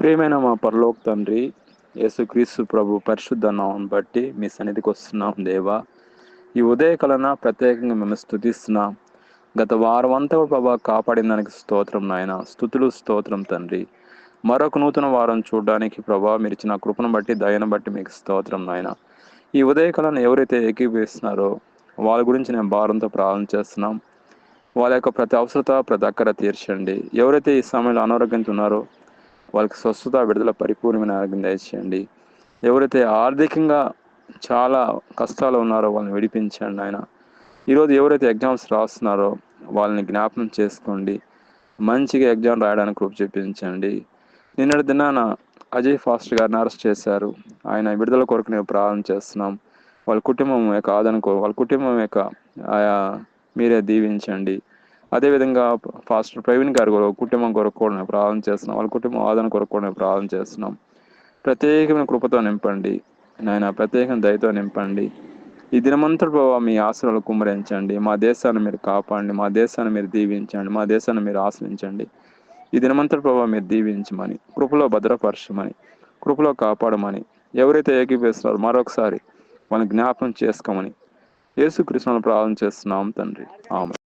ప్రియమైన మా పరలోక తండ్రి, యేసుక్రీస్తు ప్రభు పరిశుద్ధ నామం బట్టి మీ సన్నిధికి వస్తున్నాం దేవా. ఈ ఉదయకాలన ప్రత్యేకంగా మేము స్తుతిస్తున్నాం. గత వారం అంతా కూడా ప్రభా కాపాడిన దానికి స్తోత్రం నాయన. స్తుతులు స్తోత్రం తండ్రి. మరొక నూతన వారం చూడడానికి ప్రభా మీరు ఇచ్చిన కృపను బట్టి దయను బట్టి మీకు స్తోత్రం నాయన. ఈ ఉదయకాలను ఎవరైతే ఏకీభవిస్తున్నారో వాళ్ళ గురించి నేను భారంతో ప్రార్థన చేస్తున్నాం. వాళ్ళ యొక్క ప్రతి అవసరత ప్రతి అక్కర తీర్చండి. ఎవరైతే ఈ సమయంలో అనారోగ్యంతో ఉన్నారో వాళ్ళకి స్వస్థత విడుదల పరిపూర్ణమైన ఆరోగ్యం దయచేయండి. ఎవరైతే ఆర్థికంగా చాలా కష్టాలు ఉన్నారో వాళ్ళని విడిపించండి ఆయన. ఈరోజు ఎవరైతే ఎగ్జామ్స్ రాస్తున్నారో వాళ్ళని జ్ఞాపకం చేసుకోండి. మంచిగా ఎగ్జామ్ రాయడానికి కృప చూపించండి. నిన్నటి దినాన అజయ్ ఫాస్టర్ గారిని అరెస్ట్ చేశారు. ఆయన విడుదల కొరకు నేను ప్రార్థన చేస్తున్నాం. వాళ్ళ కుటుంబం యొక్క ఆదరణకు వాళ్ళ కుటుంబం యొక్క ఆయా మీరే దీవించండి. అదేవిధంగా ఫాస్టర్ ప్రవీణ్ గారు కుటుంబం కొరకు కూడా మేము ప్రార్థన చేస్తున్నాం. వాళ్ళ కుటుంబం ఆదరణ కొరకు కూడా మేము ప్రార్థన చేస్తున్నాం. ప్రత్యేకమైన కృపతో నింపండి నాయన, ప్రత్యేకమైన దయతో నింపండి. ఈ దినమంతటి ప్రభావ మీ ఆశలను కుమ్మరించండి. మా దేశాన్ని మీరు కాపాడండి. మా దేశాన్ని మీరు దీవించండి. మా దేశాన్ని మీరు ఆశ్రయించండి. ఈ దినమంతటి ప్రభావ మీరు దీవించమని, కృపలో భద్రపరచమని, కృపలో కాపాడమని, ఎవరైతే ఏకీభవిస్తున్నారో మరొకసారి వాళ్ళని జ్ఞాపకం చేసుకోమని యేసుక్రీస్తును ప్రార్థన చేస్తున్నాం తండ్రి. ఆమేన్.